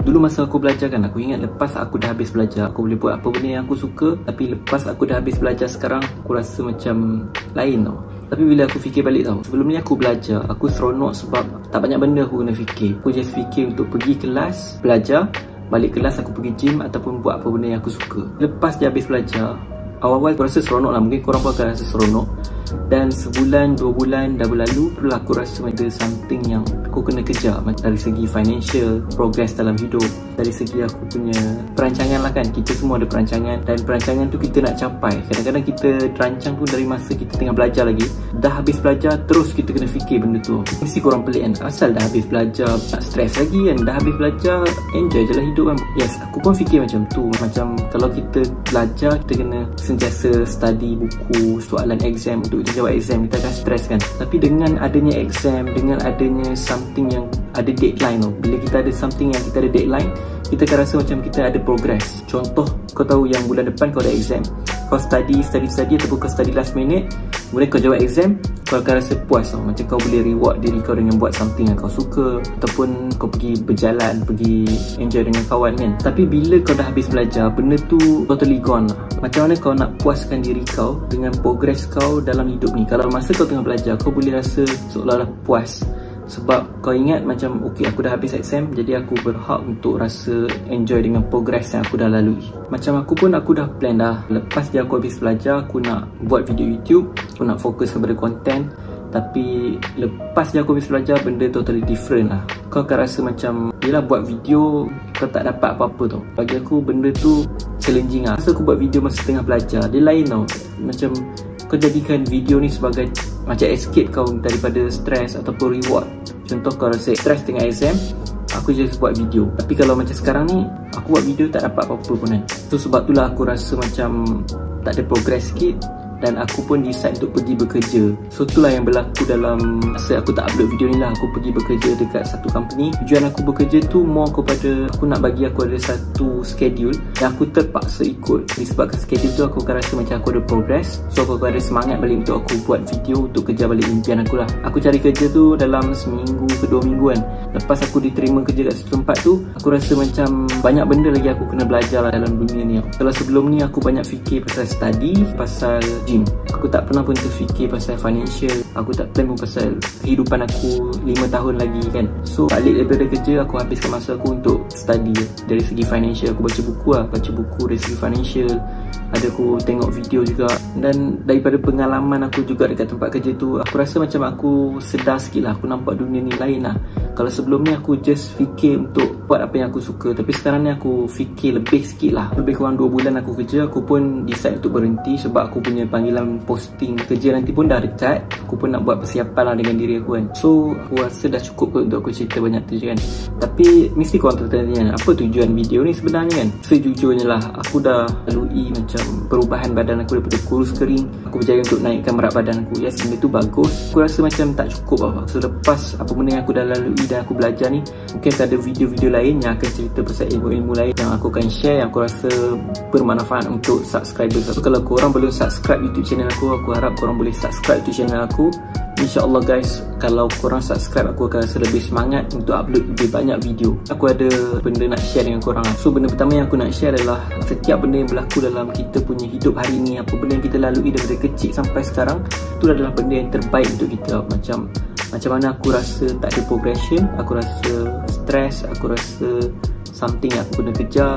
Dulu masa aku belajar kan, aku ingat lepas aku dah habis belajar, aku boleh buat apa benda yang aku suka. Tapi lepas aku dah habis belajar sekarang, aku rasa macam lain tau. Tapi bila aku fikir balik tau, sebelum ni aku belajar, aku seronok sebab tak banyak benda aku kena fikir. Aku just fikir untuk pergi kelas, belajar, balik kelas aku pergi gym ataupun buat apa benda yang aku suka. Lepas dia habis belajar, awal-awal aku rasa seronok lah, mungkin korang pun akan rasa seronok. Dan sebulan, 2 bulan dah berlalu, itulah aku rasa ada something yang aku kena kejar. Dari segi financial, progress dalam hidup, dari segi aku punya perancangan lah kan. Kita semua ada perancangan, dan perancangan tu kita nak capai. Kadang-kadang kita terancang tu dari masa kita tengah belajar lagi. Dah habis belajar, terus kita kena fikir benda tu. Mesti korang pelik kan, asal dah habis belajar tak stres lagi kan. Dah habis belajar, enjoy je lah hidup kan. Yes, aku pun fikir macam tu. Macam kalau kita belajar, kita kena sentiasa study buku, soalan exam untuk kita jawab exam, kita akan stres kan. Tapi dengan adanya exam, dengan adanya something yang ada deadline tau, bila kita ada something yang kita ada deadline, kita akan rasa macam kita ada progress. Contoh, kau tahu yang bulan depan kau ada exam, kau study ataupun kau study last minute, kemudian kau jawab exam, kau akan rasa puas tau. Macam kau boleh reward diri kau dengan buat something yang kau suka, ataupun kau pergi berjalan, pergi enjoy dengan kawan kan. Tapi bila kau dah habis belajar, benda tu totally gone lah. Macam mana kau nak puaskan diri kau dengan progress kau dalam hidup ni? Kalau masa kau tengah belajar, kau boleh rasa seolah-olah puas sebab kau ingat macam okay, aku dah habis exam, jadi aku berhak untuk rasa enjoy dengan progress yang aku dah lalui. Macam aku pun, aku dah plan dah, lepas dia aku habis belajar, aku nak buat video YouTube, aku nak fokus kepada konten. Tapi lepas dia aku habis belajar, benda totally different lah. Kau akan rasa macam, yelah buat video kau tak dapat apa-apa tau. Bagi aku benda tu challenging lah. Masa aku buat video masa tengah belajar, dia lain tau. Macam kau jadikan video ni sebagai macam escape kau daripada stress ataupun reward. Contoh kau rasa stress tengah exam, aku just buat video. Tapi kalau macam sekarang ni, aku buat video tak dapat apa-apa pun kan. So sebab itulah aku rasa macam tak ada progress sikit. Dan aku pun decide untuk pergi bekerja. So itulah yang berlaku dalam masa aku tak upload video ni lah. Aku pergi bekerja dekat satu company. Tujuan aku bekerja tu more kepada aku nak bagi aku ada satu schedule yang aku terpaksa ikut. Disebabkan schedule tu aku akan rasa macam aku ada progress. So aku akan ada semangat balik untuk aku buat video untuk kejar balik impian aku lah. Aku cari kerja tu dalam seminggu ke 2 minggu kan. Lepas aku diterima kerja kat satu tempat tu, aku rasa macam banyak benda lagi aku kena belajar lah dalam dunia ni. Kalau sebelum ni aku banyak fikir pasal study, pasal gym. Aku tak pernah pun terfikir pasal financial. Aku tak plan pun pasal kehidupan aku 5 tahun lagi kan. So balik daripada kerja, aku habiskan masa aku untuk study. Dari segi financial, aku baca buku lah. Baca buku dari segi financial. Ada aku tengok video juga. Dan daripada pengalaman aku juga dekat tempat kerja tu, aku rasa macam aku sedar sikit lah. Aku nampak dunia ni lain lah. Kalau sebelum ni aku just fikir untuk buat apa yang aku suka, tapi sekarang ni aku fikir lebih sikit lah. Lebih kurang 2 bulan aku kerja, aku pun decide untuk berhenti sebab aku punya panggilan posting kerja nanti pun dah dekat. Aku pun nak buat persiapan lah dengan diri aku kan. So aku rasa dah cukup kot untuk aku cerita banyak tu je kan. Tapi mesti korang tertanya, apa tujuan video ni sebenarnya kan. Sejujurnya lah, aku dah lalui macam perubahan badan aku daripada kurus kering. Aku berjaya untuk naikkan berat badan aku. Yes, benda tu bagus. Aku rasa macam tak cukup lah. So lepas apa benda yang aku dah lalui dan aku belajar ni, mungkin ada video-video lain yang akan cerita pasal ilmu-ilmu lain yang aku akan share, yang aku rasa bermanfaat untuk subscriber. So kalau korang belum subscribe YouTube channel aku harap korang boleh subscribe YouTube channel aku. InsyaAllah guys, kalau korang subscribe, aku akan rasa lebih semangat untuk upload lebih banyak video. Aku ada benda nak share dengan korang. So benda pertama yang aku nak share adalah setiap benda yang berlaku dalam kita punya hidup hari ni, apa benda yang kita lalui daripada kecil sampai sekarang, itu adalah benda yang terbaik untuk kita. Macam mana aku rasa tak ada progression, aku rasa stress, aku rasa something yang aku kena kejar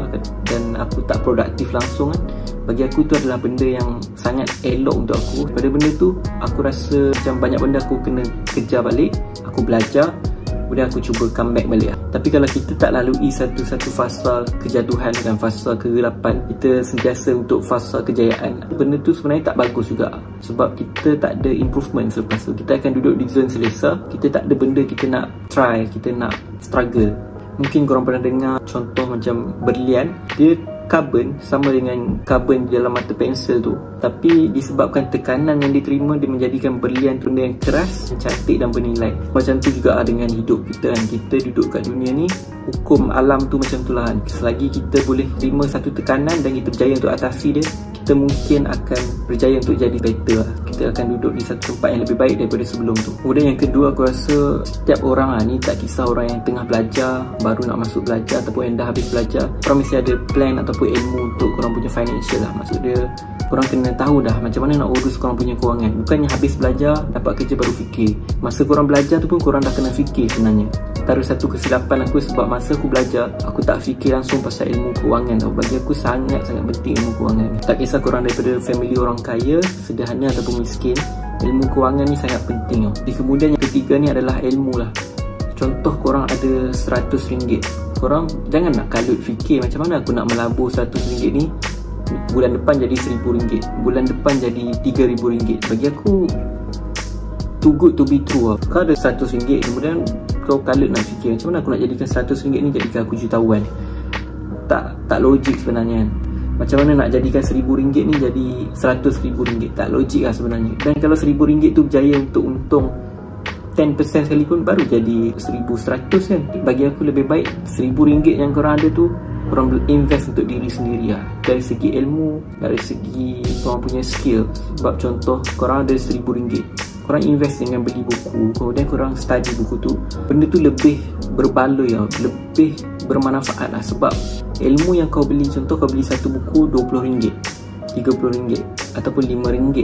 dan aku tak produktif langsung kan. Bagi aku tu adalah benda yang sangat elok untuk aku. Pada benda tu, aku rasa macam banyak benda aku kena kejar balik. Aku belajar, kemudian aku cuba comeback balik lah. Tapi kalau kita tak lalui satu-satu fasa kejatuhan dan fasa kegelapan, kita sentiasa untuk fasa kejayaan, benda tu sebenarnya tak bagus juga. Sebab kita tak ada improvement selepas tu. Kita akan duduk di zone selesa. Kita tak ada benda kita nak try, kita nak struggle. Mungkin korang pernah dengar contoh macam berlian. Dia karbon sama dengan karbon di dalam mata pensel tu, tapi disebabkan tekanan yang diterima, dia menjadikan berlian tu benda yang keras, cantik dan bernilai. Macam tu juga dengan hidup kita kan. Kita duduk kat dunia ni, hukum alam tu macam tu lah kan. Selagi kita boleh terima satu tekanan dan kita berjaya untuk atasi dia, kita mungkin akan berjaya untuk jadi better lah. Kita kita akan duduk di satu tempat yang lebih baik daripada sebelum tu. Kemudian yang kedua, aku rasa setiap orang ni, tak kisah orang yang tengah belajar, baru nak masuk belajar ataupun yang dah habis belajar, korang mesti ada plan ataupun ilmu untuk korang punya financial lah. Maksud dia, korang kena tahu dah macam mana nak urus korang punya kewangan. Bukannya habis belajar, dapat kerja baru fikir. Masa korang belajar tu pun korang dah kena fikir sebenarnya. Antara satu kesilapan aku sebab masa aku belajar, aku tak fikir langsung pasal ilmu kewangan tau. Bagi aku sangat-sangat penting ilmu kewangan ni. Tak kisah korang daripada family orang kaya, sederhana ataupun miskin, ilmu kewangan ni sangat penting tau. Di kemudian yang ketiga ni adalah ilmu lah. Contoh korang ada RM100, korang jangan nak kalut fikir macam mana aku nak melabur RM100 ni, bulan depan jadi RM1,000, bulan depan jadi RM3,000. Bagi aku too good to be true lah. Kau ada RM100, kemudian kau kalut nak fikir macam mana aku nak jadikan RM100 ni jadikan aku jutawan. Tak logik sebenarnya kan. Macam mana nak jadikan RM1,000 ni jadi RM100,000, tak logik lah sebenarnya. Dan kalau RM1,000 tu berjaya untuk untung 10% sekalipun, baru jadi RM1,100 kan. Bagi aku lebih baik RM1,000 yang korang ada tu korang invest untuk diri sendiri lah. Dari segi ilmu, dari segi korang punya skill. Sebab contoh, korang ada RM1,000, korang invest dengan beli buku, kemudian korang study buku tu, benda tu lebih berbaloi lah, lebih bermanfaat lah. Sebab ilmu yang kau beli, contoh kau beli satu buku RM20, RM30 ataupun RM5.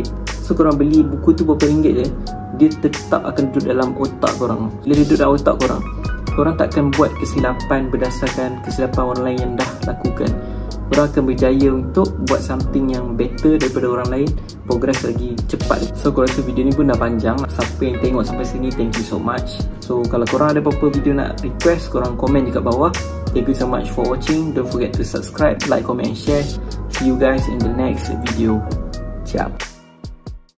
So korang beli buku tu berapa ringgit je, dia tetap akan duduk dalam otak korang. Bila dia duduk dalam otak korang, korang takkan buat kesilapan berdasarkan kesilapan orang lain yang dah lakukan. Korang akan berjaya untuk buat something yang better daripada orang lain, progress lagi cepat. So aku rasa video ni pun dah panjang. Siapa yang tengok sampai sini, thank you so much. So kalau korang ada apa-apa video nak request, korang komen dekat bawah. Thank you so much for watching. Don't forget to subscribe, like, comment and share. See you guys in the next video. Ciao.